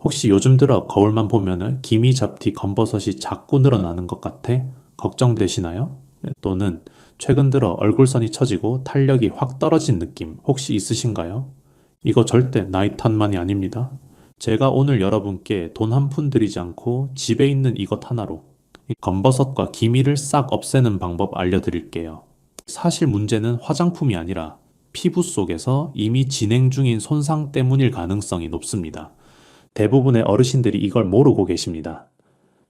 혹시 요즘 들어 거울만 보면은 기미 잡티 검버섯이 자꾸 늘어나는 것 같아 걱정되시나요? 또는 최근 들어 얼굴선이 처지고 탄력이 확 떨어진 느낌 혹시 있으신가요? 이거 절대 나이 탓만이 아닙니다. 제가 오늘 여러분께 돈 한 푼 들이지 않고 집에 있는 이것 하나로 이 검버섯과 기미를 싹 없애는 방법 알려드릴게요. 사실 문제는 화장품이 아니라 피부 속에서 이미 진행 중인 손상 때문일 가능성이 높습니다. 대부분의 어르신들이 이걸 모르고 계십니다.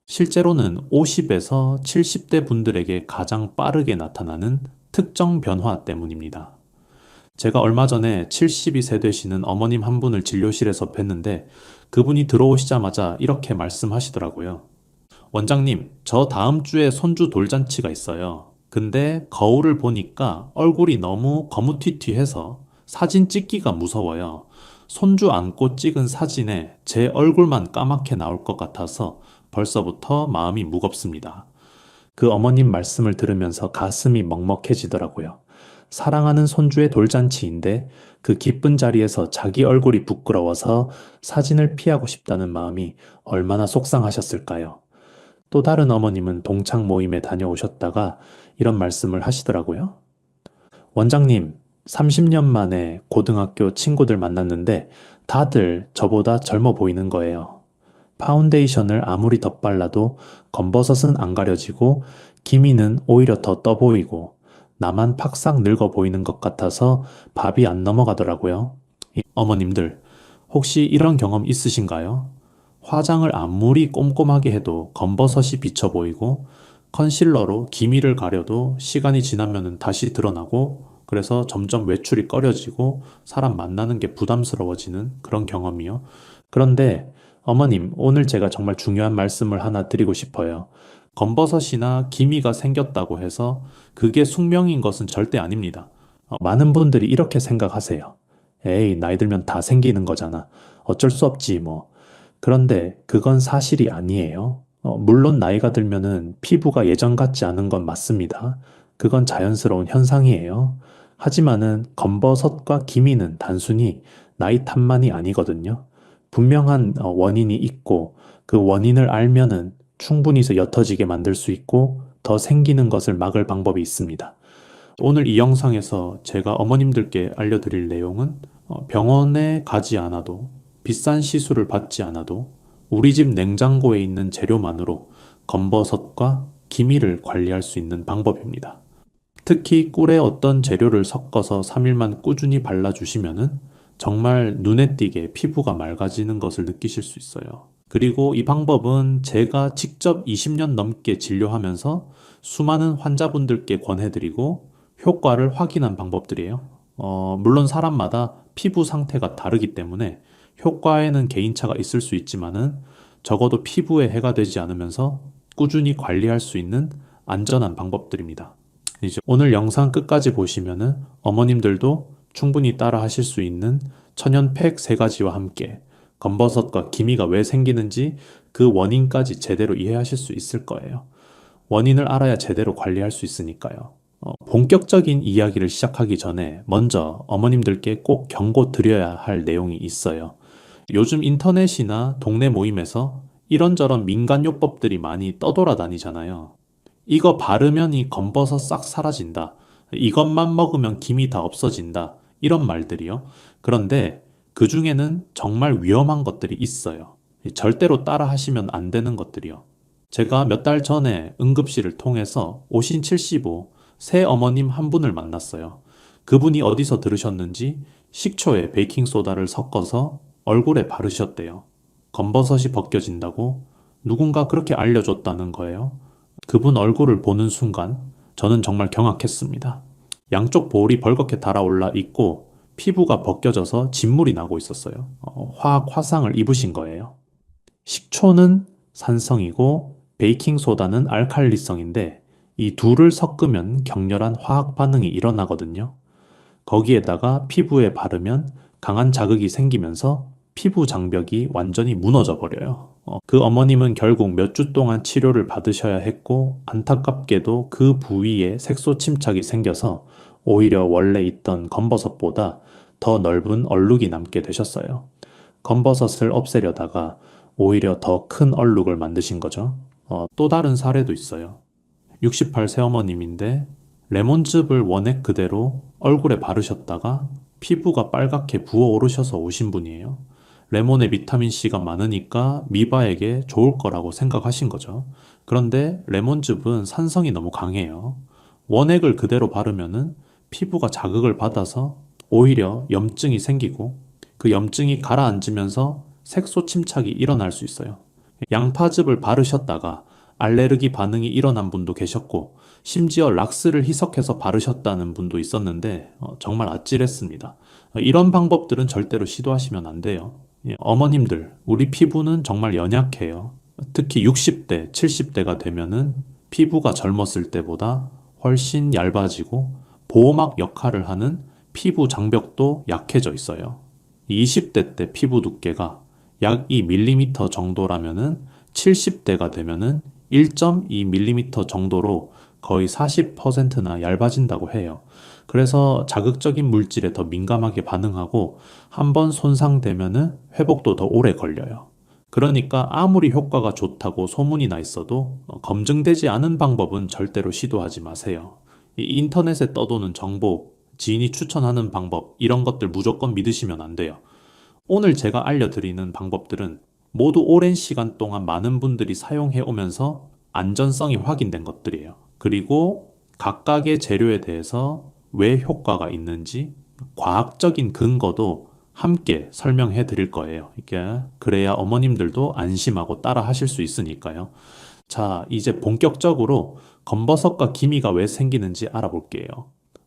실제로는 50에서 70대 분들에게 가장 빠르게 나타나는 특정 변화 때문입니다. 제가 얼마 전에 72세 되시는 어머님 한 분을 진료실에서 뵀는데 그분이 들어오시자마자 이렇게 말씀하시더라고요. 원장님, 저 다음 주에 손주 돌잔치가 있어요. 근데 거울을 보니까 얼굴이 너무 거무튀튀해서 사진 찍기가 무서워요. 손주 안고 찍은 사진에 제 얼굴만 까맣게 나올 것 같아서 벌써부터 마음이 무겁습니다. 그 어머님 말씀을 들으면서 가슴이 먹먹해지더라고요. 사랑하는 손주의 돌잔치인데 그 기쁜 자리에서 자기 얼굴이 부끄러워서 사진을 피하고 싶다는 마음이 얼마나 속상하셨을까요? 또 다른 어머님은 동창 모임에 다녀오셨다가 이런 말씀을 하시더라고요. 원장님, 30년 만에 고등학교 친구들 만났는데 다들 저보다 젊어 보이는 거예요. 파운데이션을 아무리 덧발라도 검버섯은 안 가려지고 기미는 오히려 더 떠 보이고 나만 팍싹 늙어 보이는 것 같아서 밥이 안 넘어가더라고요. 어머님들, 혹시 이런 경험 있으신가요? 화장을 아무리 꼼꼼하게 해도 검버섯이 비쳐 보이고 컨실러로 기미를 가려도 시간이 지나면 다시 드러나고 그래서 점점 외출이 꺼려지고 사람 만나는 게 부담스러워지는 그런 경험이요. 그런데 어머님, 오늘 제가 정말 중요한 말씀을 하나 드리고 싶어요. 검버섯이나 기미가 생겼다고 해서 그게 숙명인 것은 절대 아닙니다. 많은 분들이 이렇게 생각하세요. 에이, 나이 들면 다 생기는 거잖아. 어쩔 수 없지, 뭐. 그런데 그건 사실이 아니에요. 물론 나이가 들면은 피부가 예전 같지 않은 건 맞습니다. 그건 자연스러운 현상이에요. 하지만은 검버섯과 기미는 단순히 나이 탓만이 아니거든요. 분명한 원인이 있고 그 원인을 알면은 충분히 옅어지게 만들 수 있고 더 생기는 것을 막을 방법이 있습니다. 오늘 이 영상에서 제가 어머님들께 알려드릴 내용은 병원에 가지 않아도 비싼 시술을 받지 않아도 우리 집 냉장고에 있는 재료만으로 검버섯과 기미를 관리할 수 있는 방법입니다. 특히 꿀에 어떤 재료를 섞어서 3일만 꾸준히 발라주시면은 정말 눈에 띄게 피부가 맑아지는 것을 느끼실 수 있어요. 그리고 이 방법은 제가 직접 20년 넘게 진료하면서 수많은 환자분들께 권해드리고 효과를 확인한 방법들이에요. 물론 사람마다 피부 상태가 다르기 때문에 효과에는 개인차가 있을 수 있지만은 적어도 피부에 해가 되지 않으면서 꾸준히 관리할 수 있는 안전한 방법들입니다. 이제 오늘 영상 끝까지 보시면은 어머님들도 충분히 따라 하실 수 있는 천연팩 3가지와 함께 검버섯과 기미가 왜 생기는지 그 원인까지 제대로 이해하실 수 있을 거예요. 원인을 알아야 제대로 관리할 수 있으니까요. 본격적인 이야기를 시작하기 전에 먼저 어머님들께 꼭 경고 드려야 할 내용이 있어요. 요즘 인터넷이나 동네 모임에서 이런저런 민간요법들이 많이 떠돌아다니잖아요. 이거 바르면 이 검버섯 싹 사라진다. 이것만 먹으면 김이 다 없어진다. 이런 말들이요. 그런데 그 중에는 정말 위험한 것들이 있어요. 절대로 따라 하시면 안 되는 것들이요. 제가 몇 달 전에 응급실을 통해서 오신 75 새 어머님 한 분을 만났어요. 그분이 어디서 들으셨는지 식초에 베이킹소다를 섞어서 얼굴에 바르셨대요. 검버섯이 벗겨진다고 누군가 그렇게 알려줬다는 거예요. 그분 얼굴을 보는 순간 저는 정말 경악했습니다. 양쪽 볼이 벌겋게 달아올라 있고 피부가 벗겨져서 진물이 나고 있었어요. 화학 화상을 입으신 거예요. 식초는 산성이고 베이킹소다는 알칼리성인데 이 둘을 섞으면 격렬한 화학 반응이 일어나거든요. 거기에다가 피부에 바르면 강한 자극이 생기면서 피부 장벽이 완전히 무너져 버려요. 그 어머님은 결국 몇 주 동안 치료를 받으셔야 했고 안타깝게도 그 부위에 색소 침착이 생겨서 오히려 원래 있던 검버섯보다 더 넓은 얼룩이 남게 되셨어요. 검버섯을 없애려다가 오히려 더 큰 얼룩을 만드신 거죠. 또 다른 사례도 있어요. 68 새어머님인데 레몬즙을 원액 그대로 얼굴에 바르셨다가 피부가 빨갛게 부어오르셔서 오신 분이에요. 레몬에 비타민C가 많으니까 미바에게 좋을 거라고 생각하신 거죠. 그런데 레몬즙은 산성이 너무 강해요. 원액을 그대로 바르면은 피부가 자극을 받아서 오히려 염증이 생기고 그 염증이 가라앉으면서 색소 침착이 일어날 수 있어요. 양파즙을 바르셨다가 알레르기 반응이 일어난 분도 계셨고 심지어 락스를 희석해서 바르셨다는 분도 있었는데 정말 아찔했습니다. 이런 방법들은 절대로 시도하시면 안 돼요. 어머님들, 우리 피부는 정말 연약해요. 특히 60대, 70대가 되면은 피부가 젊었을 때보다 훨씬 얇아지고 보호막 역할을 하는 피부 장벽도 약해져 있어요. 20대 때 피부 두께가 약 2mm 정도라면은 70대가 되면은 1.2mm 정도로 거의 40%나 얇아진다고 해요. 그래서 자극적인 물질에 더 민감하게 반응하고 한번 손상되면은 회복도 더 오래 걸려요. 그러니까 아무리 효과가 좋다고 소문이 나 있어도 검증되지 않은 방법은 절대로 시도하지 마세요. 이 인터넷에 떠도는 정보, 지인이 추천하는 방법, 이런 것들 무조건 믿으시면 안 돼요. 오늘 제가 알려드리는 방법들은 모두 오랜 시간 동안 많은 분들이 사용해 오면서 안전성이 확인된 것들이에요. 그리고 각각의 재료에 대해서 왜 효과가 있는지 과학적인 근거도 함께 설명해 드릴 거예요. 그래야 어머님들도 안심하고 따라 하실 수 있으니까요. 자, 이제 본격적으로 검버섯과 기미가 왜 생기는지 알아볼게요.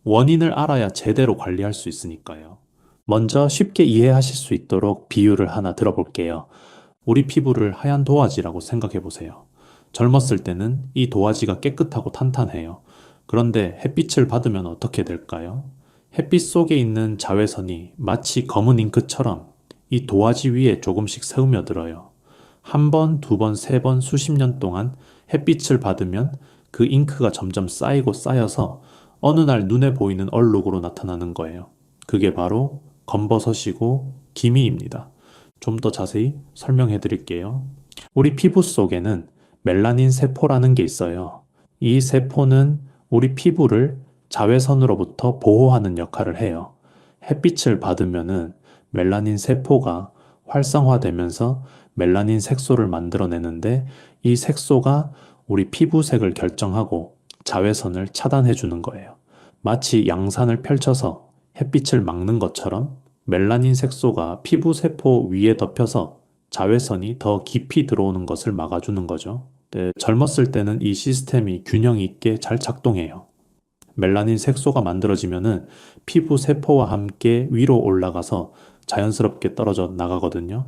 원인을 알아야 제대로 관리할 수 있으니까요. 먼저 쉽게 이해하실 수 있도록 비유를 하나 들어볼게요. 우리 피부를 하얀 도화지라고 생각해 보세요. 젊었을 때는 이 도화지가 깨끗하고 탄탄해요. 그런데 햇빛을 받으면 어떻게 될까요? 햇빛 속에 있는 자외선이 마치 검은 잉크처럼 이 도화지 위에 조금씩 스며들어요. 한 번, 두 번, 세 번, 수십 년 동안 햇빛을 받으면 그 잉크가 점점 쌓이고 쌓여서 어느 날 눈에 보이는 얼룩으로 나타나는 거예요. 그게 바로 검버섯이고 기미입니다. 좀 더 자세히 설명해 드릴게요. 우리 피부 속에는 멜라닌 세포라는 게 있어요. 이 세포는 우리 피부를 자외선으로부터 보호하는 역할을 해요. 햇빛을 받으면은 멜라닌 세포가 활성화되면서 멜라닌 색소를 만들어내는데 이 색소가 우리 피부색을 결정하고 자외선을 차단해 주는 거예요. 마치 양산을 펼쳐서 햇빛을 막는 것처럼 멜라닌 색소가 피부 세포 위에 덮여서 자외선이 더 깊이 들어오는 것을 막아주는 거죠. 네, 젊었을 때는 이 시스템이 균형 있게 잘 작동해요. 멜라닌 색소가 만들어지면은 피부 세포와 함께 위로 올라가서 자연스럽게 떨어져 나가거든요.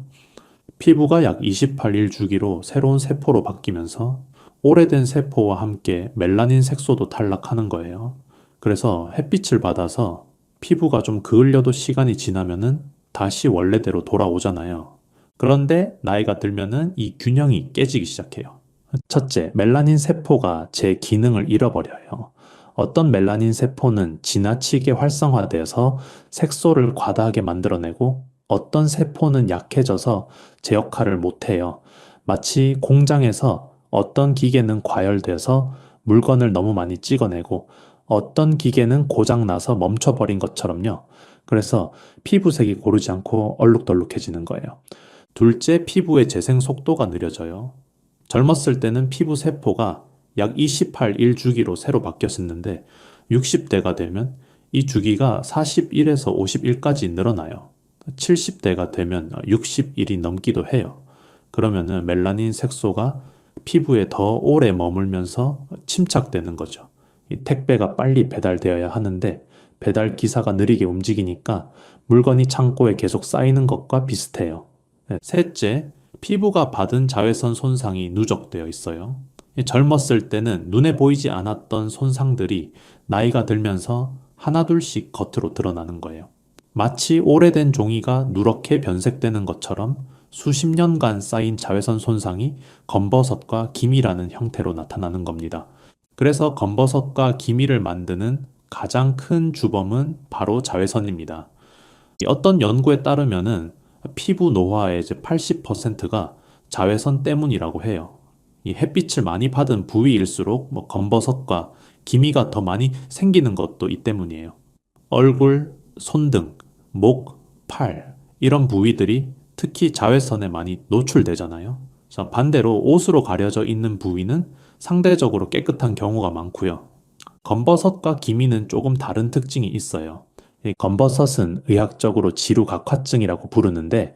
피부가 약 28일 주기로 새로운 세포로 바뀌면서 오래된 세포와 함께 멜라닌 색소도 탈락하는 거예요. 그래서 햇빛을 받아서 피부가 좀 그을려도 시간이 지나면은 다시 원래대로 돌아오잖아요. 그런데 나이가 들면은 이 균형이 깨지기 시작해요. 첫째, 멜라닌 세포가 제 기능을 잃어버려요. 어떤 멜라닌 세포는 지나치게 활성화돼서 색소를 과다하게 만들어내고 어떤 세포는 약해져서 제 역할을 못해요. 마치 공장에서 어떤 기계는 과열돼서 물건을 너무 많이 찍어내고 어떤 기계는 고장나서 멈춰버린 것처럼요. 그래서 피부색이 고르지 않고 얼룩덜룩해지는 거예요. 둘째, 피부의 재생 속도가 느려져요. 젊었을 때는 피부 세포가 약 28일 주기로 새로 바뀌었었는데 60대가 되면 이 주기가 41에서 51까지 늘어나요. 70대가 되면 60일이 넘기도 해요. 그러면은 멜라닌 색소가 피부에 더 오래 머물면서 침착되는 거죠. 이 택배가 빨리 배달되어야 하는데 배달 기사가 느리게 움직이니까 물건이 창고에 계속 쌓이는 것과 비슷해요. 셋째, 피부가 받은 자외선 손상이 누적되어 있어요. 젊었을 때는 눈에 보이지 않았던 손상들이 나이가 들면서 하나둘씩 겉으로 드러나는 거예요. 마치 오래된 종이가 누렇게 변색되는 것처럼 수십 년간 쌓인 자외선 손상이 검버섯과 기미라는 형태로 나타나는 겁니다. 그래서 검버섯과 기미를 만드는 가장 큰 주범은 바로 자외선입니다. 어떤 연구에 따르면은 피부 노화의 이제 80%가 자외선 때문이라고 해요. 이 햇빛을 많이 받은 부위일수록 검버섯과 기미가 더 많이 생기는 것도 이 때문이에요. 얼굴, 손등, 목, 팔 이런 부위들이 특히 자외선에 많이 노출되잖아요. 자, 반대로 옷으로 가려져 있는 부위는 상대적으로 깨끗한 경우가 많고요. 검버섯과 기미는 조금 다른 특징이 있어요. 이 검버섯은 의학적으로 지루각화증이라고 부르는데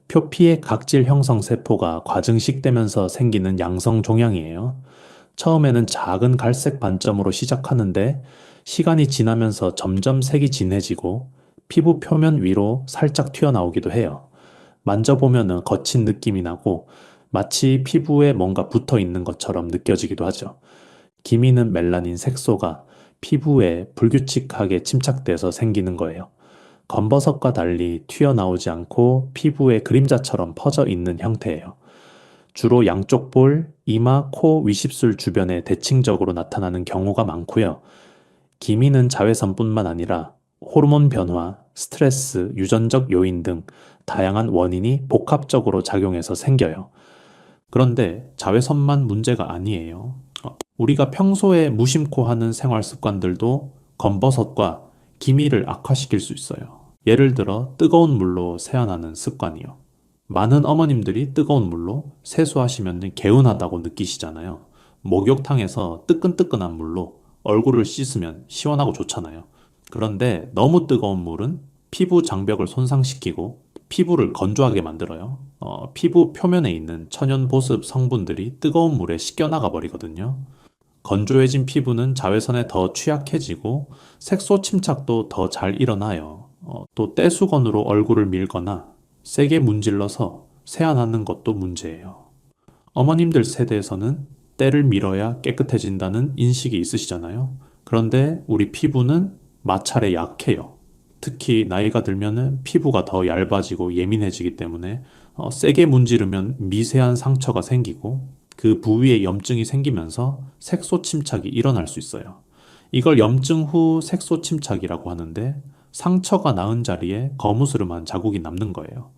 표피의 각질 형성 세포가 과증식되면서 생기는 양성 종양이에요. 처음에는 작은 갈색 반점으로 시작하는데 시간이 지나면서 점점 색이 진해지고 피부 표면 위로 살짝 튀어나오기도 해요. 만져보면 거친 느낌이 나고 마치 피부에 뭔가 붙어 있는 것처럼 느껴지기도 하죠. 기미는 멜라닌 색소가 피부에 불규칙하게 침착돼서 생기는 거예요. 검버섯과 달리 튀어나오지 않고 피부에 그림자처럼 퍼져 있는 형태예요. 주로 양쪽 볼, 이마, 코, 위십술 주변에 대칭적으로 나타나는 경우가 많고요. 기미는 자외선뿐만 아니라 호르몬 변화, 스트레스, 유전적 요인 등 다양한 원인이 복합적으로 작용해서 생겨요. 그런데 자외선만 문제가 아니에요. 우리가 평소에 무심코 하는 생활 습관들도 검버섯과 기미를 악화시킬 수 있어요. 예를 들어 뜨거운 물로 세안하는 습관이요. 많은 어머님들이 뜨거운 물로 세수하시면 개운하다고 느끼시잖아요. 목욕탕에서 뜨끈뜨끈한 물로 얼굴을 씻으면 시원하고 좋잖아요. 그런데 너무 뜨거운 물은 피부 장벽을 손상시키고 피부를 건조하게 만들어요. 피부 표면에 있는 천연 보습 성분들이 뜨거운 물에 씻겨나가 버리거든요. 건조해진 피부는 자외선에 더 취약해지고 색소 침착도 더 잘 일어나요. 또 떼수건으로 얼굴을 밀거나 세게 문질러서 세안하는 것도 문제예요. 어머님들 세대에서는 때를 밀어야 깨끗해진다는 인식이 있으시잖아요. 그런데 우리 피부는 마찰에 약해요. 특히 나이가 들면은 피부가 더 얇아지고 예민해지기 때문에 세게 문지르면 미세한 상처가 생기고 그 부위에 염증이 생기면서 색소 침착이 일어날 수 있어요. 이걸 염증 후 색소 침착이라고 하는데 상처가 나은 자리에 거무스름한 자국이 남는 거예요.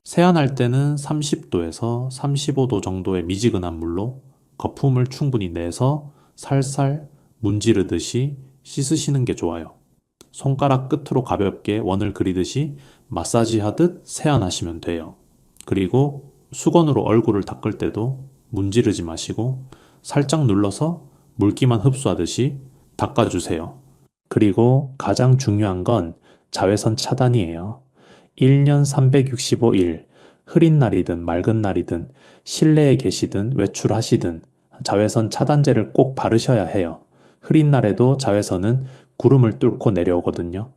세안할 때는 30도에서 35도 정도의 미지근한 물로 거품을 충분히 내서 살살 문지르듯이 씻으시는 게 좋아요. 손가락 끝으로 가볍게 원을 그리듯이 마사지 하듯 세안하시면 돼요. 그리고 수건으로 얼굴을 닦을 때도 문지르지 마시고 살짝 눌러서 물기만 흡수하듯이 닦아주세요. 그리고 가장 중요한 건 자외선 차단이에요. 1년 365일, 흐린 날이든 맑은 날이든 실내에 계시든 외출하시든 자외선 차단제를 꼭 바르셔야 해요. 흐린 날에도 자외선은 구름을 뚫고 내려오거든요.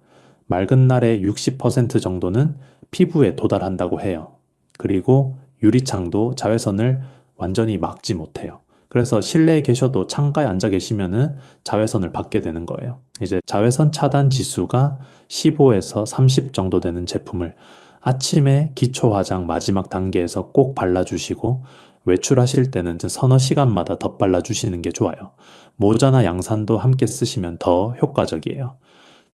맑은 날의 60% 정도는 피부에 도달한다고 해요. 그리고 유리창도 자외선을 완전히 막지 못해요. 그래서 실내에 계셔도 창가에 앉아 계시면은 자외선을 받게 되는 거예요. 이제 자외선 차단 지수가 15에서 30 정도 되는 제품을 아침에 기초 화장 마지막 단계에서 꼭 발라주시고 외출하실 때는 서너 시간마다 덧발라 주시는 게 좋아요. 모자나 양산도 함께 쓰시면 더 효과적이에요.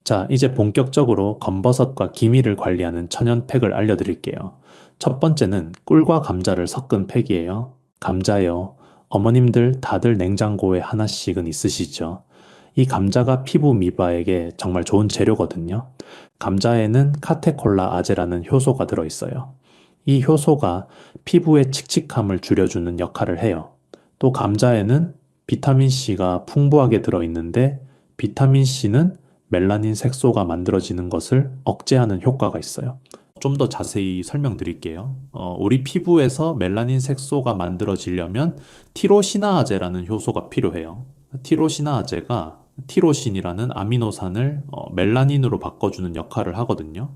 자, 이제 본격적으로 검버섯과 기미를 관리하는 천연팩을 알려드릴게요. 첫 번째는 꿀과 감자를 섞은 팩이에요. 감자요. 어머님들 다들 냉장고에 하나씩은 있으시죠? 이 감자가 피부 미바에게 정말 좋은 재료거든요. 감자에는 카테콜라 아제라는 효소가 들어있어요. 이 효소가 피부의 칙칙함을 줄여주는 역할을 해요. 또 감자에는 비타민C가 풍부하게 들어있는데 비타민C는 멜라닌 색소가 만들어지는 것을 억제하는 효과가 있어요. 좀 더 자세히 설명드릴게요. 우리 피부에서 멜라닌 색소가 만들어지려면 티로시나아제라는 효소가 필요해요. 티로시나아제가 티로신이라는 아미노산을 멜라닌으로 바꿔주는 역할을 하거든요.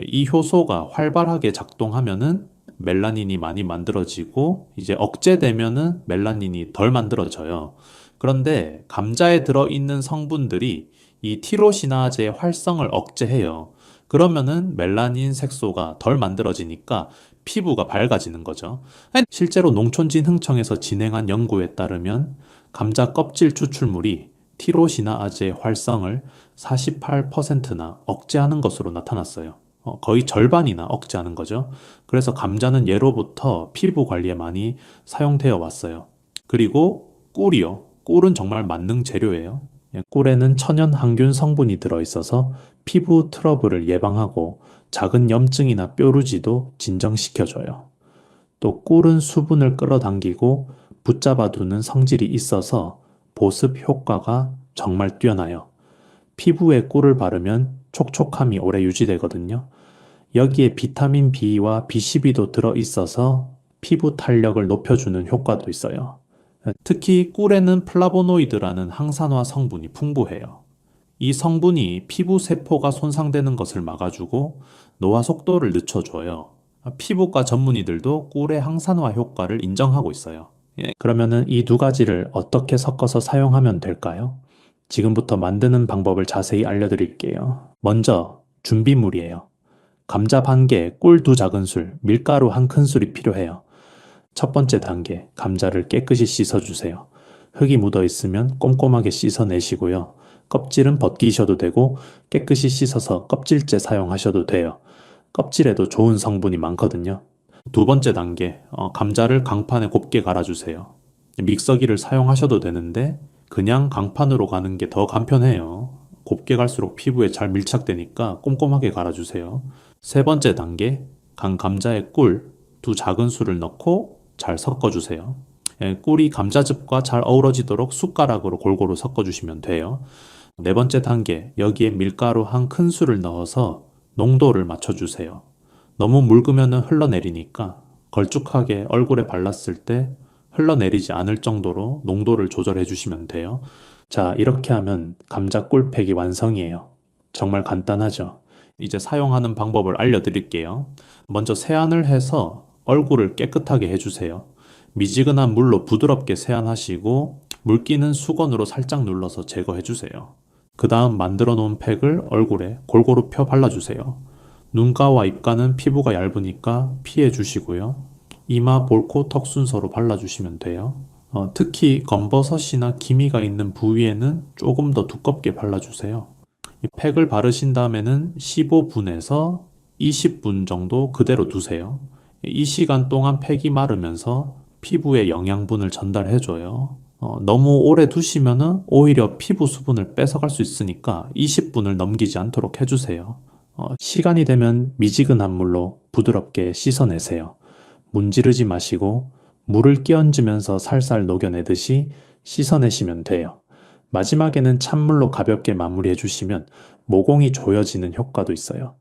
이 효소가 활발하게 작동하면은 멜라닌이 많이 만들어지고 이제 억제되면은 멜라닌이 덜 만들어져요. 그런데 감자에 들어있는 성분들이 이 티로시나제의 활성을 억제해요. 그러면은 멜라닌 색소가 덜 만들어지니까 피부가 밝아지는 거죠. 실제로 농촌진흥청에서 진행한 연구에 따르면 감자 껍질 추출물이 티로시나아제 활성을 48%나 억제하는 것으로 나타났어요. 거의 절반이나 억제하는 거죠. 그래서 감자는 예로부터 피부 관리에 많이 사용되어 왔어요. 그리고 꿀이요. 꿀은 정말 만능 재료예요. 꿀에는 천연 항균 성분이 들어있어서 피부 트러블을 예방하고 작은 염증이나 뾰루지도 진정시켜줘요. 또 꿀은 수분을 끌어당기고 붙잡아두는 성질이 있어서 보습 효과가 정말 뛰어나요. 피부에 꿀을 바르면 촉촉함이 오래 유지되거든요. 여기에 비타민 B와 B12도 들어있어서 피부 탄력을 높여주는 효과도 있어요. 특히 꿀에는 플라보노이드라는 항산화 성분이 풍부해요. 이 성분이 피부 세포가 손상되는 것을 막아주고 노화 속도를 늦춰줘요. 피부과 전문의들도 꿀의 항산화 효과를 인정하고 있어요. 그러면은 이 두 가지를 어떻게 섞어서 사용하면 될까요? 지금부터 만드는 방법을 자세히 알려드릴게요. 먼저 준비물이에요. 감자 반 개, 꿀 두 작은술, 밀가루 한 큰술이 필요해요. 첫 번째 단계, 감자를 깨끗이 씻어주세요. 흙이 묻어 있으면 꼼꼼하게 씻어내시고요. 껍질은 벗기셔도 되고 깨끗이 씻어서 껍질째 사용하셔도 돼요. 껍질에도 좋은 성분이 많거든요. 두 번째 단계, 감자를 강판에 곱게 갈아주세요. 믹서기를 사용하셔도 되는데 그냥 강판으로 가는 게 더 간편해요. 곱게 갈수록 피부에 잘 밀착되니까 꼼꼼하게 갈아주세요. 세 번째 단계, 간 감자에 꿀 두 작은술을 넣고 잘 섞어주세요. 꿀이 감자즙과 잘 어우러지도록 숟가락으로 골고루 섞어주시면 돼요. 네 번째 단계, 여기에 밀가루 한 큰술을 넣어서 농도를 맞춰주세요. 너무 묽으면 흘러내리니까 걸쭉하게 얼굴에 발랐을 때 흘러내리지 않을 정도로 농도를 조절해 주시면 돼요. 자, 이렇게 하면 감자 꿀팩이 완성이에요. 정말 간단하죠? 이제 사용하는 방법을 알려드릴게요. 먼저 세안을 해서 얼굴을 깨끗하게 해주세요. 미지근한 물로 부드럽게 세안하시고 물기는 수건으로 살짝 눌러서 제거해주세요. 그 다음 만들어 놓은 팩을 얼굴에 골고루 펴 발라주세요. 눈가와 입가는 피부가 얇으니까 피해 주시고요. 이마, 볼코, 턱 순서로 발라주시면 돼요. 특히 검버섯이나 기미가 있는 부위에는 조금 더 두껍게 발라주세요. 이 팩을 바르신 다음에는 15분에서 20분 정도 그대로 두세요. 이 시간 동안 팩이 마르면서 피부에 영양분을 전달해줘요. 너무 오래 두시면 오히려 피부 수분을 뺏어갈 수 있으니까 20분을 넘기지 않도록 해주세요. 시간이 되면 미지근한 물로 부드럽게 씻어내세요. 문지르지 마시고 물을 끼얹으면서 살살 녹여내듯이 씻어내시면 돼요. 마지막에는 찬물로 가볍게 마무리해 주시면 모공이 조여지는 효과도 있어요.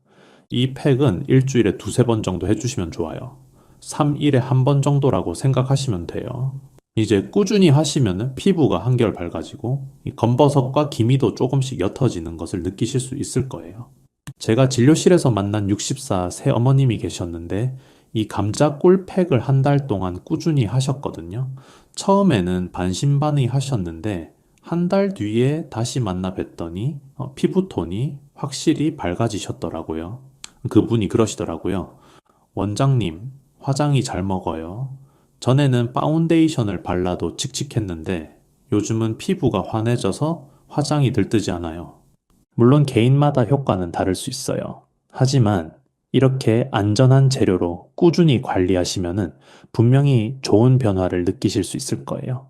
이 팩은 일주일에 두세 번 정도 해주시면 좋아요. 3일에 한 번 정도라고 생각하시면 돼요. 이제 꾸준히 하시면 피부가 한결 밝아지고 이 검버섯과 기미도 조금씩 옅어지는 것을 느끼실 수 있을 거예요. 제가 진료실에서 만난 64 새어머님이 계셨는데 이 감자 꿀팩을 한 달 동안 꾸준히 하셨거든요. 처음에는 반신반의 하셨는데 한 달 뒤에 다시 만나 뵀더니 피부톤이 확실히 밝아지셨더라고요. 그분이 그러시더라고요. 원장님, 화장이 잘 먹어요. 전에는 파운데이션을 발라도 칙칙했는데 요즘은 피부가 환해져서 화장이 들뜨지 않아요. 물론 개인마다 효과는 다를 수 있어요. 하지만 이렇게 안전한 재료로 꾸준히 관리하시면 분명히 좋은 변화를 느끼실 수 있을 거예요.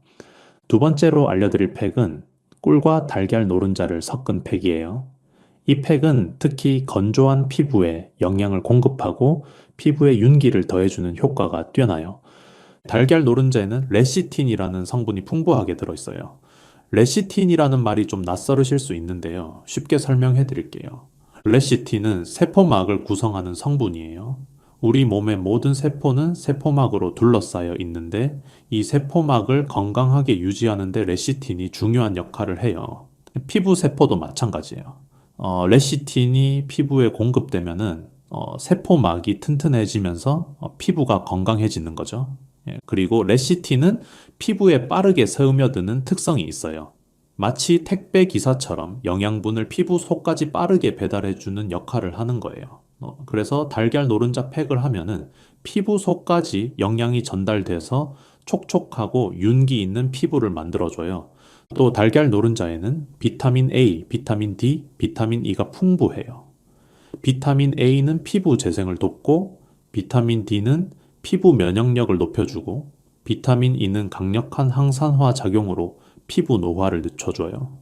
두 번째로 알려드릴 팩은 꿀과 달걀 노른자를 섞은 팩이에요. 이 팩은 특히 건조한 피부에 영양을 공급하고 피부에 윤기를 더해주는 효과가 뛰어나요. 달걀 노른자에는 레시틴이라는 성분이 풍부하게 들어있어요. 레시틴이라는 말이 좀 낯설으실 수 있는데요. 쉽게 설명해 드릴게요. 레시틴은 세포막을 구성하는 성분이에요. 우리 몸의 모든 세포는 세포막으로 둘러싸여 있는데 이 세포막을 건강하게 유지하는 데 레시틴이 중요한 역할을 해요. 피부 세포도 마찬가지예요. 레시틴이 피부에 공급되면은 세포막이 튼튼해지면서 피부가 건강해지는 거죠. 그리고 레시틴은 피부에 빠르게 스며드는 특성이 있어요. 마치 택배 기사처럼 영양분을 피부 속까지 빠르게 배달해주는 역할을 하는 거예요. 그래서 달걀 노른자 팩을 하면은 피부 속까지 영양이 전달돼서 촉촉하고 윤기 있는 피부를 만들어줘요. 또 달걀 노른자에는 비타민 A, 비타민 D, 비타민 E가 풍부해요. 비타민 A는 피부 재생을 돕고, 비타민 D는 피부 면역력을 높여주고, 비타민 E는 강력한 항산화 작용으로 피부 노화를 늦춰줘요.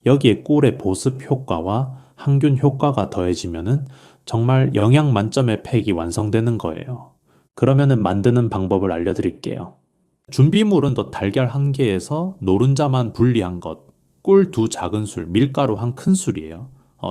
여기에 꿀의 보습 효과와 항균 효과가 더해지면은 정말 영양 만점의 팩이 완성되는 거예요. 그러면은 만드는 방법을 알려드릴게요. 준비물은 더 달걀 1개에서 노른자만 분리한 것, 꿀 2작은술, 밀가루 1큰술이에요.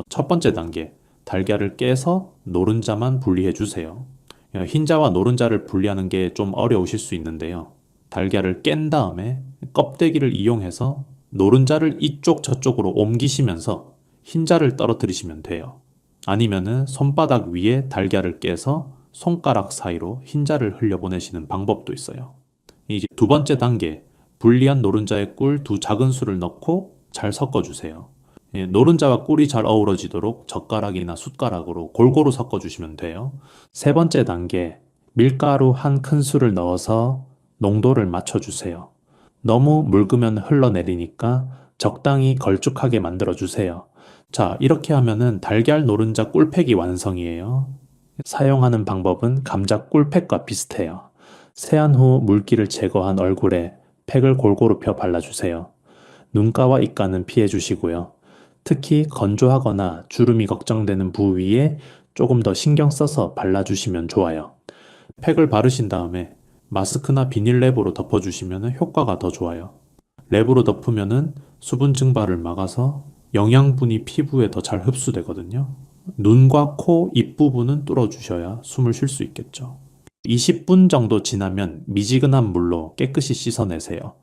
첫 번째 단계, 달걀을 깨서 노른자만 분리해 주세요. 흰자와 노른자를 분리하는 게 좀 어려우실 수 있는데요. 달걀을 깬 다음에 껍데기를 이용해서 노른자를 이쪽 저쪽으로 옮기시면서 흰자를 떨어뜨리시면 돼요. 아니면은 손바닥 위에 달걀을 깨서 손가락 사이로 흰자를 흘려보내시는 방법도 있어요. 이제 두 번째 단계, 분리한 노른자에 꿀 2작은술을 넣고 잘 섞어주세요. 노른자와 꿀이 잘 어우러지도록 젓가락이나 숟가락으로 골고루 섞어주시면 돼요. 세 번째 단계, 밀가루 1큰술을 넣어서 농도를 맞춰주세요. 너무 묽으면 흘러내리니까 적당히 걸쭉하게 만들어주세요. 자, 이렇게 하면은 달걀 노른자 꿀팩이 완성이에요. 사용하는 방법은 감자 꿀팩과 비슷해요. 세안 후 물기를 제거한 얼굴에 팩을 골고루 펴 발라주세요. 눈가와 입가는 피해주시고요. 특히 건조하거나 주름이 걱정되는 부위에 조금 더 신경 써서 발라주시면 좋아요. 팩을 바르신 다음에 마스크나 비닐랩으로 덮어주시면 효과가 더 좋아요. 랩으로 덮으면 수분 증발을 막아서 영양분이 피부에 더 잘 흡수되거든요. 눈과 코, 입 부분은 뚫어주셔야 숨을 쉴 수 있겠죠. 20분 정도 지나면 미지근한 물로 깨끗이 씻어내세요.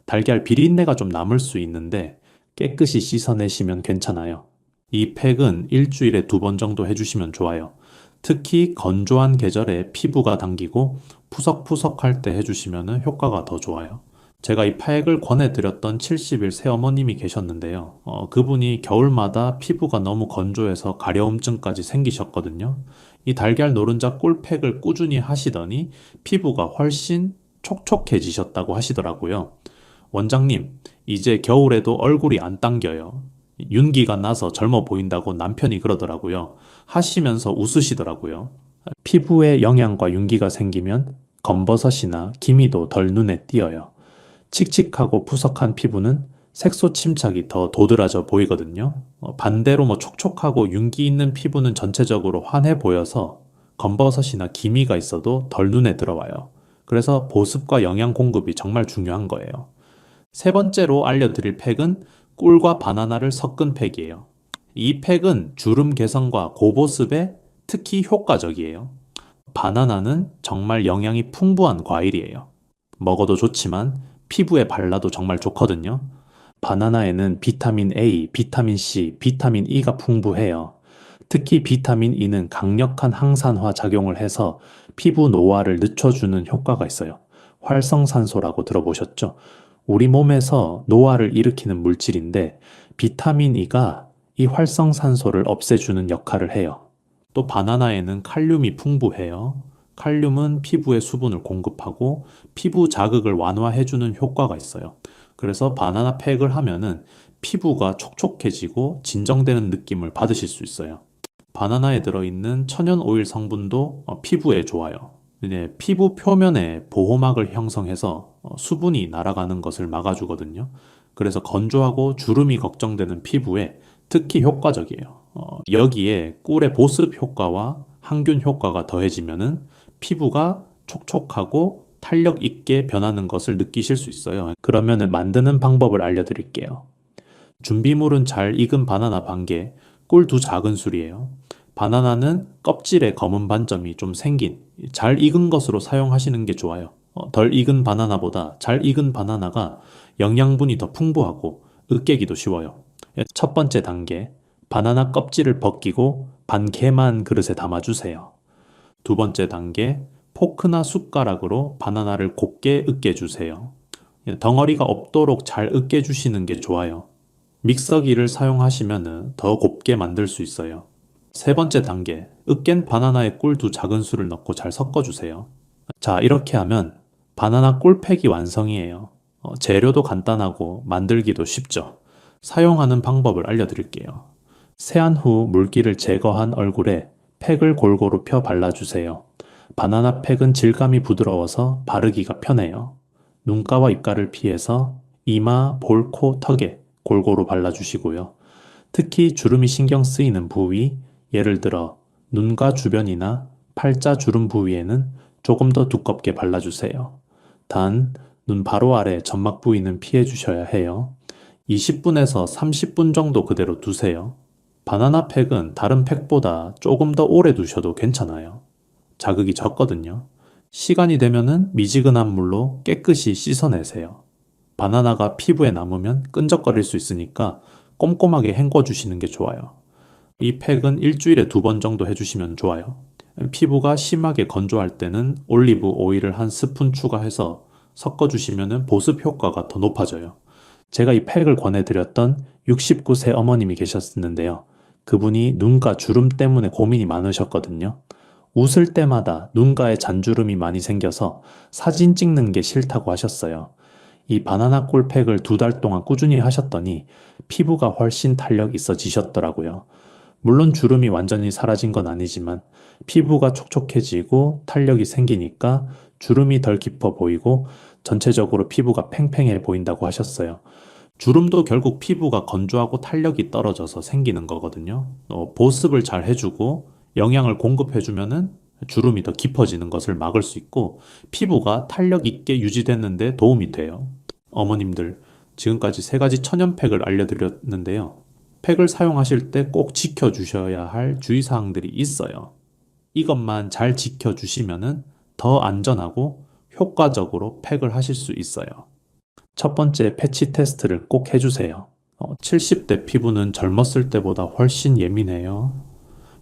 달걀 비린내가 좀 남을 수 있는데 깨끗이 씻어내시면 괜찮아요. 이 팩은 일주일에 2번 정도 해주시면 좋아요. 특히 건조한 계절에 피부가 당기고 푸석푸석할 때 해주시면 효과가 더 좋아요. 제가 이 팩을 권해드렸던 70일 새어머님이 계셨는데요. 그분이 겨울마다 피부가 너무 건조해서 가려움증까지 생기셨거든요. 이 달걀 노른자 꿀팩을 꾸준히 하시더니 피부가 훨씬 촉촉해지셨다고 하시더라고요. 원장님, 이제 겨울에도 얼굴이 안 당겨요. 윤기가 나서 젊어 보인다고 남편이 그러더라고요. 하시면서 웃으시더라고요. 피부에 영양과 윤기가 생기면 검버섯이나 기미도 덜 눈에 띄어요. 칙칙하고 푸석한 피부는 색소 침착이 더 도드라져 보이거든요. 반대로 촉촉하고 윤기 있는 피부는 전체적으로 환해 보여서 검버섯이나 기미가 있어도 덜 눈에 들어와요. 그래서 보습과 영양 공급이 정말 중요한 거예요. 세 번째로 알려드릴 팩은 꿀과 바나나를 섞은 팩이에요. 이 팩은 주름 개선과 고보습에 특히 효과적이에요. 바나나는 정말 영양이 풍부한 과일이에요. 먹어도 좋지만 피부에 발라도 정말 좋거든요. 바나나에는 비타민 A, 비타민 C, 비타민 E가 풍부해요. 특히 비타민 E는 강력한 항산화 작용을 해서 피부 노화를 늦춰주는 효과가 있어요. 활성산소라고 들어보셨죠? 우리 몸에서 노화를 일으키는 물질인데 비타민 E가 이 활성산소를 없애주는 역할을 해요. 또 바나나에는 칼륨이 풍부해요. 칼륨은 피부에 수분을 공급하고 피부 자극을 완화해주는 효과가 있어요. 그래서 바나나 팩을 하면은 피부가 촉촉해지고 진정되는 느낌을 받으실 수 있어요. 바나나에 들어있는 천연 오일 성분도 피부에 좋아요. 피부 표면에 보호막을 형성해서 수분이 날아가는 것을 막아주거든요. 그래서 건조하고 주름이 걱정되는 피부에 특히 효과적이에요. 여기에 꿀의 보습 효과와 항균 효과가 더해지면은 피부가 촉촉하고 탄력 있게 변하는 것을 느끼실 수 있어요. 그러면은 만드는 방법을 알려드릴게요. 준비물은 잘 익은 바나나 1개, 꿀 2작은술이에요. 바나나는 껍질에 검은 반점이 좀 생긴 잘 익은 것으로 사용하시는 게 좋아요. 덜 익은 바나나보다 잘 익은 바나나가 영양분이 더 풍부하고 으깨기도 쉬워요. 첫 번째 단계, 바나나 껍질을 벗기고 반 개만 그릇에 담아주세요. 두 번째 단계, 포크나 숟가락으로 바나나를 곱게 으깨주세요. 덩어리가 없도록 잘 으깨주시는 게 좋아요. 믹서기를 사용하시면 더 곱게 만들 수 있어요. 세 번째 단계, 으깬 바나나에 꿀 2작은술을 넣고 잘 섞어주세요. 자, 이렇게 하면 바나나 꿀팩이 완성이에요. 재료도 간단하고 만들기도 쉽죠. 사용하는 방법을 알려드릴게요. 세안 후 물기를 제거한 얼굴에 팩을 골고루 펴 발라주세요. 바나나 팩은 질감이 부드러워서 바르기가 편해요. 눈가와 입가를 피해서 이마, 볼, 코, 턱에 골고루 발라주시고요. 특히 주름이 신경 쓰이는 부위, 예를 들어 눈가 주변이나 팔자 주름 부위에는 조금 더 두껍게 발라주세요. 단, 눈 바로 아래 점막 부위는 피해 주셔야 해요. 20분에서 30분 정도 그대로 두세요. 바나나 팩은 다른 팩보다 조금 더 오래 두셔도 괜찮아요. 자극이 적거든요. 시간이 되면은 미지근한 물로 깨끗이 씻어내세요. 바나나가 피부에 남으면 끈적거릴 수 있으니까 꼼꼼하게 헹궈주시는 게 좋아요. 이 팩은 일주일에 2번 정도 해주시면 좋아요. 피부가 심하게 건조할 때는 올리브 오일을 한 스푼 추가해서 섞어주시면 보습 효과가 더 높아져요. 제가 이 팩을 권해드렸던 69세 어머님이 계셨는데요. 그분이 눈가 주름 때문에 고민이 많으셨거든요. 웃을 때마다 눈가에 잔주름이 많이 생겨서 사진 찍는 게 싫다고 하셨어요. 이 바나나 꿀팩을 2달 동안 꾸준히 하셨더니 피부가 훨씬 탄력 있어지셨더라고요. 물론 주름이 완전히 사라진 건 아니지만 피부가 촉촉해지고 탄력이 생기니까 주름이 덜 깊어 보이고 전체적으로 피부가 팽팽해 보인다고 하셨어요. 주름도 결국 피부가 건조하고 탄력이 떨어져서 생기는 거거든요. 보습을 잘 해주고 영양을 공급해주면은 주름이 더 깊어지는 것을 막을 수 있고 피부가 탄력 있게 유지되는데 도움이 돼요. 어머님들, 지금까지 3가지 천연팩을 알려드렸는데요. 팩을 사용하실 때 꼭 지켜주셔야 할 주의사항들이 있어요. 이것만 잘 지켜주시면은 더 안전하고 효과적으로 팩을 하실 수 있어요. 첫 번째 패치 테스트를 꼭 해주세요. 70대 피부는 젊었을 때보다 훨씬 예민해요.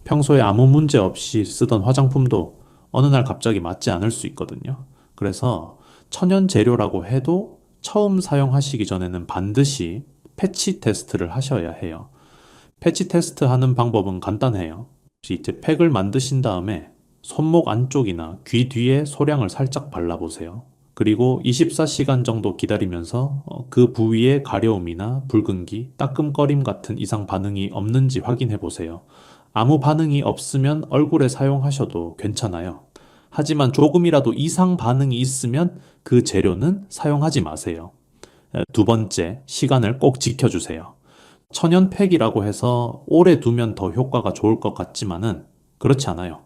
평소에 아무 문제 없이 쓰던 화장품도 어느 날 갑자기 맞지 않을 수 있거든요. 그래서 천연 재료라고 해도 처음 사용하시기 전에는 반드시 패치 테스트를 하셔야 해요. 패치 테스트 하는 방법은 간단해요. 이제 팩을 만드신 다음에 손목 안쪽이나 귀 뒤에 소량을 살짝 발라보세요. 그리고 24시간 정도 기다리면서 그 부위의 가려움이나 붉은기, 따끔거림 같은 이상 반응이 없는지 확인해 보세요. 아무 반응이 없으면 얼굴에 사용하셔도 괜찮아요. 하지만 조금이라도 이상 반응이 있으면 그 재료는 사용하지 마세요. 2번째, 시간을 꼭 지켜주세요. 천연팩이라고 해서 오래 두면 더 효과가 좋을 것 같지만은 그렇지 않아요.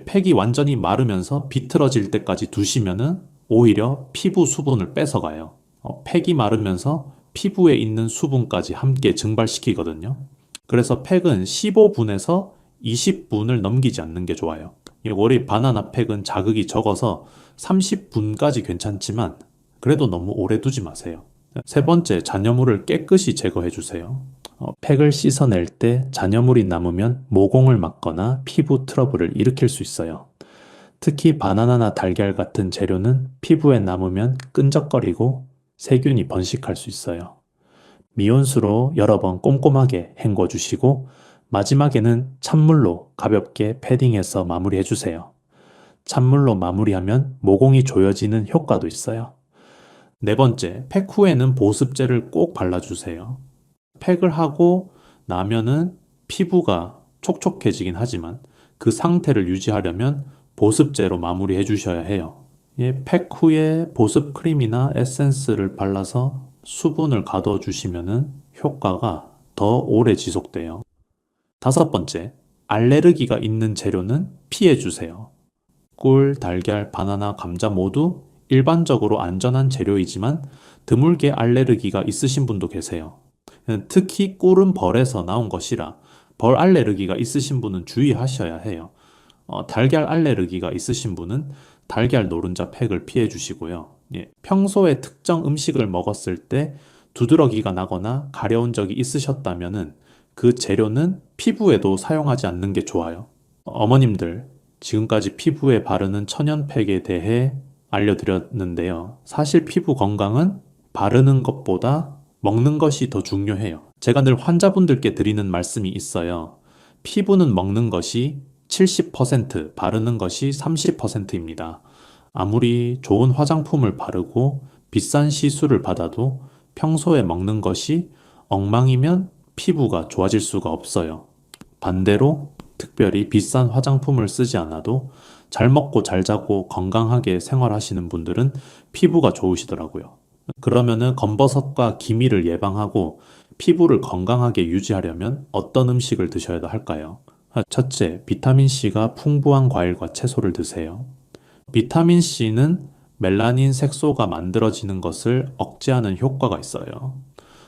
팩이 완전히 마르면서 비틀어질 때까지 두시면은 오히려 피부 수분을 뺏어가요. 팩이 마르면서 피부에 있는 수분까지 함께 증발시키거든요. 그래서 팩은 15분에서 20분을 넘기지 않는 게 좋아요. 원래 바나나 팩은 자극이 적어서 30분까지 괜찮지만 그래도 너무 오래 두지 마세요. 3번째, 잔여물을 깨끗이 제거해 주세요. 팩을 씻어낼 때 잔여물이 남으면 모공을 막거나 피부 트러블을 일으킬 수 있어요. 특히 바나나나 달걀 같은 재료는 피부에 남으면 끈적거리고 세균이 번식할 수 있어요. 미온수로 여러 번 꼼꼼하게 헹궈 주시고 마지막에는 찬물로 가볍게 패딩해서 마무리해 주세요. 찬물로 마무리하면 모공이 조여지는 효과도 있어요. 4번째, 팩 후에는 보습제를 꼭 발라주세요. 팩을 하고 나면은 피부가 촉촉해지긴 하지만 그 상태를 유지하려면 보습제로 마무리해 주셔야 해요. 팩 후에 보습 크림이나 에센스를 발라서 수분을 가둬 주시면은 효과가 더 오래 지속돼요. 5번째, 알레르기가 있는 재료는 피해 주세요. 꿀, 달걀, 바나나, 감자 모두 일반적으로 안전한 재료이지만 드물게 알레르기가 있으신 분도 계세요. 특히 꿀은 벌에서 나온 것이라 벌 알레르기가 있으신 분은 주의하셔야 해요. 달걀 알레르기가 있으신 분은 달걀 노른자 팩을 피해 주시고요. 평소에 특정 음식을 먹었을 때 두드러기가 나거나 가려운 적이 있으셨다면 그 재료는 피부에도 사용하지 않는 게 좋아요. 어머님들, 지금까지 피부에 바르는 천연팩에 대해 알려드렸는데요. 사실 피부 건강은 바르는 것보다 먹는 것이 더 중요해요. 제가 늘 환자분들께 드리는 말씀이 있어요. 피부는 먹는 것이 70%, 바르는 것이 30%입니다. 아무리 좋은 화장품을 바르고 비싼 시술을 받아도 평소에 먹는 것이 엉망이면 피부가 좋아질 수가 없어요. 반대로 특별히 비싼 화장품을 쓰지 않아도 잘 먹고 잘 자고 건강하게 생활하시는 분들은 피부가 좋으시더라고요. 그러면은 검버섯과 기미를 예방하고 피부를 건강하게 유지하려면 어떤 음식을 드셔야 할까요? 첫째, 비타민C가 풍부한 과일과 채소를 드세요. 비타민C는 멜라닌 색소가 만들어지는 것을 억제하는 효과가 있어요.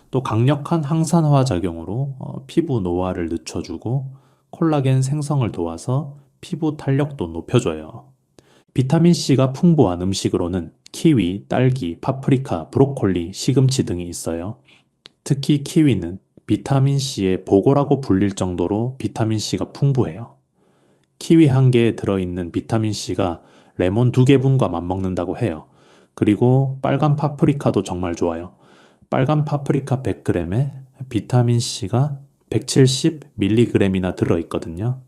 또 강력한 항산화 작용으로 피부 노화를 늦춰주고 콜라겐 생성을 도와서 피부 탄력도 높여줘요. 비타민C가 풍부한 음식으로는 키위, 딸기, 파프리카, 브로콜리, 시금치 등이 있어요. 특히 키위는 비타민C의 보고라고 불릴 정도로 비타민C가 풍부해요. 키위 한 개에 들어있는 비타민C가 레몬 2개분과 맞먹는다고 해요. 그리고 빨간 파프리카도 정말 좋아요. 빨간 파프리카 100g에 비타민C가 170mg이나 들어있거든요.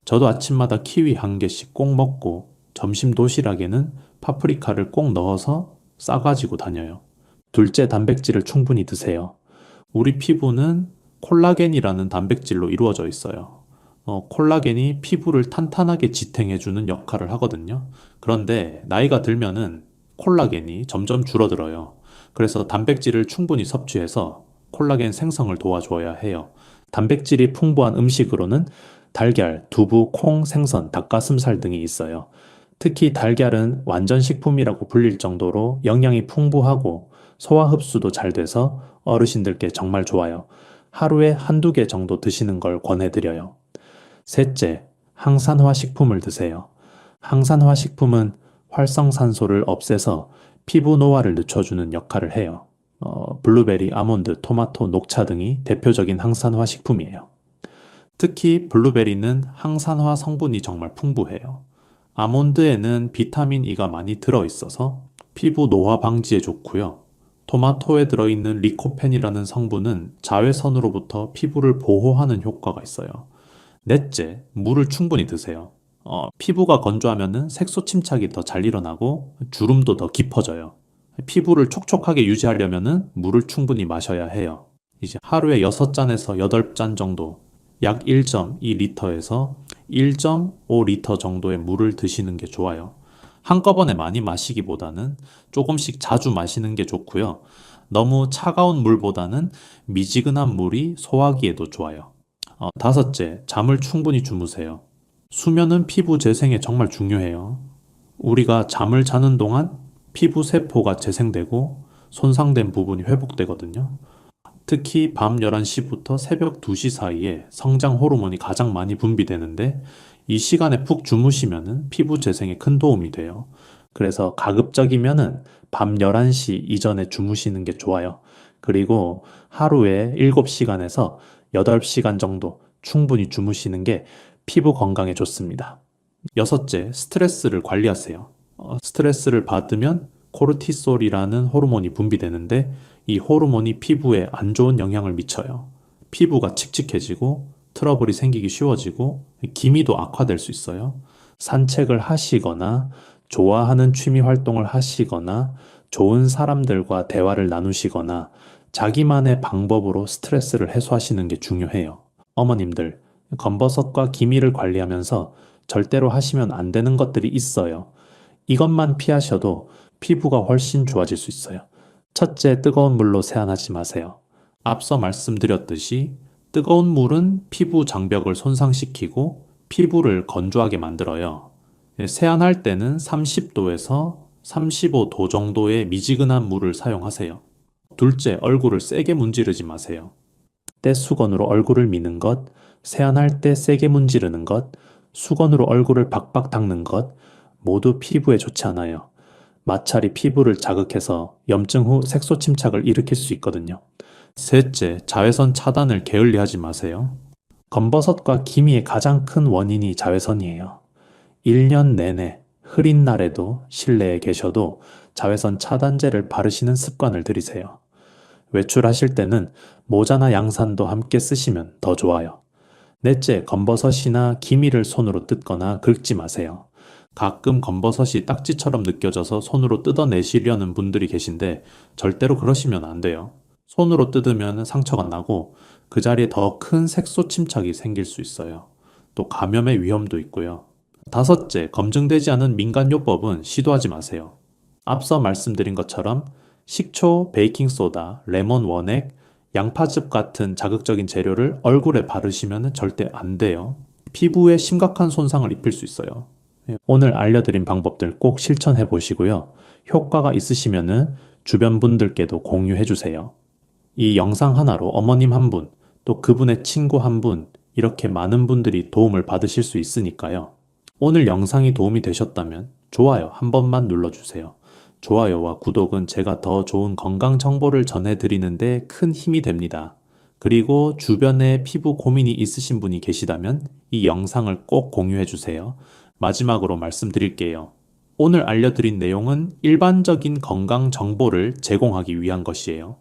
저도 아침마다 키위 한 개씩 꼭 먹고 점심 도시락에는 파프리카를 꼭 넣어서 싸가지고 다녀요. 둘째, 단백질을 충분히 드세요. 우리 피부는 콜라겐이라는 단백질로 이루어져 있어요. 콜라겐이 피부를 탄탄하게 지탱해주는 역할을 하거든요. 그런데 나이가 들면은 콜라겐이 점점 줄어들어요. 그래서 단백질을 충분히 섭취해서 콜라겐 생성을 도와줘야 해요. 단백질이 풍부한 음식으로는 달걀, 두부, 콩, 생선, 닭가슴살 등이 있어요. 특히 달걀은 완전 식품이라고 불릴 정도로 영양이 풍부하고 소화 흡수도 잘 돼서 어르신들께 정말 좋아요. 하루에 한두 개 정도 드시는 걸 권해드려요. 셋째, 항산화 식품을 드세요. 항산화 식품은 활성산소를 없애서 피부 노화를 늦춰주는 역할을 해요. 블루베리, 아몬드, 토마토, 녹차 등이 대표적인 항산화 식품이에요. 특히 블루베리는 항산화 성분이 정말 풍부해요. 아몬드에는 비타민 E가 많이 들어있어서 피부 노화 방지에 좋고요. 토마토에 들어있는 리코펜이라는 성분은 자외선으로부터 피부를 보호하는 효과가 있어요. 넷째, 물을 충분히 드세요. 피부가 건조하면 색소 침착이 더 잘 일어나고 주름도 더 깊어져요. 피부를 촉촉하게 유지하려면 물을 충분히 마셔야 해요. 이제 하루에 6잔에서 8잔 정도, 약 1.2리터에서 1.5리터 정도의 물을 드시는 게 좋아요. 한꺼번에 많이 마시기보다는 조금씩 자주 마시는 게 좋고요. 너무 차가운 물보다는 미지근한 물이 소화기에도 좋아요. 다섯째, 잠을 충분히 주무세요. 수면은 피부 재생에 정말 중요해요. 우리가 잠을 자는 동안 피부 세포가 재생되고 손상된 부분이 회복되거든요. 특히 밤 11시부터 새벽 2시 사이에 성장 호르몬이 가장 많이 분비되는데 이 시간에 푹 주무시면 피부 재생에 큰 도움이 돼요. 그래서 가급적이면은 밤 11시 이전에 주무시는 게 좋아요. 그리고 하루에 7시간에서 8시간 정도 충분히 주무시는 게 피부 건강에 좋습니다. 여섯째, 스트레스를 관리하세요. 스트레스를 받으면 코르티솔이라는 호르몬이 분비되는데 이 호르몬이 피부에 안 좋은 영향을 미쳐요. 피부가 칙칙해지고 트러블이 생기기 쉬워지고 기미도 악화될 수 있어요. 산책을 하시거나 좋아하는 취미 활동을 하시거나 좋은 사람들과 대화를 나누시거나 자기만의 방법으로 스트레스를 해소하시는 게 중요해요. 어머님들, 검버섯과 기미를 관리하면서 절대로 하시면 안 되는 것들이 있어요. 이것만 피하셔도 피부가 훨씬 좋아질 수 있어요. 첫째, 뜨거운 물로 세안하지 마세요. 앞서 말씀드렸듯이 뜨거운 물은 피부 장벽을 손상시키고 피부를 건조하게 만들어요. 세안할 때는 30도에서 35도 정도의 미지근한 물을 사용하세요. 둘째, 얼굴을 세게 문지르지 마세요. 떼수건으로 얼굴을 미는 것, 세안할 때 세게 문지르는 것, 수건으로 얼굴을 박박 닦는 것 모두 피부에 좋지 않아요. 마찰이 피부를 자극해서 염증 후 색소 침착을 일으킬 수 있거든요. 셋째, 자외선 차단을 게을리하지 마세요. 검버섯과 기미의 가장 큰 원인이 자외선이에요. 1년 내내 흐린 날에도 실내에 계셔도 자외선 차단제를 바르시는 습관을 들이세요. 외출하실 때는 모자나 양산도 함께 쓰시면 더 좋아요. 넷째, 검버섯이나 기미를 손으로 뜯거나 긁지 마세요. 가끔 검버섯이 딱지처럼 느껴져서 손으로 뜯어내시려는 분들이 계신데 절대로 그러시면 안 돼요. 손으로 뜯으면 상처가 나고 그 자리에 더 큰 색소 침착이 생길 수 있어요. 또 감염의 위험도 있고요. 다섯째, 검증되지 않은 민간요법은 시도하지 마세요. 앞서 말씀드린 것처럼 식초, 베이킹소다, 레몬 원액, 양파즙 같은 자극적인 재료를 얼굴에 바르시면 절대 안 돼요. 피부에 심각한 손상을 입힐 수 있어요. 오늘 알려드린 방법들 꼭 실천해 보시고요. 효과가 있으시면 주변 분들께도 공유해 주세요. 이 영상 하나로 어머님 한 분, 또 그분의 친구 한 분, 이렇게 많은 분들이 도움을 받으실 수 있으니까요. 오늘 영상이 도움이 되셨다면 좋아요 한 번만 눌러주세요. 좋아요와 구독은 제가 더 좋은 건강 정보를 전해드리는데 큰 힘이 됩니다. 그리고 주변에 피부 고민이 있으신 분이 계시다면 이 영상을 꼭 공유해주세요. 마지막으로 말씀드릴게요. 오늘 알려드린 내용은 일반적인 건강 정보를 제공하기 위한 것이에요.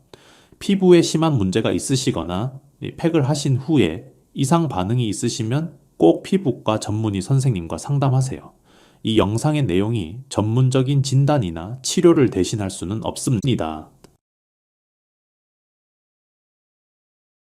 피부에 심한 문제가 있으시거나 팩을 하신 후에 이상 반응이 있으시면 꼭 피부과 전문의 선생님과 상담하세요. 이 영상의 내용이 전문적인 진단이나 치료를 대신할 수는 없습니다.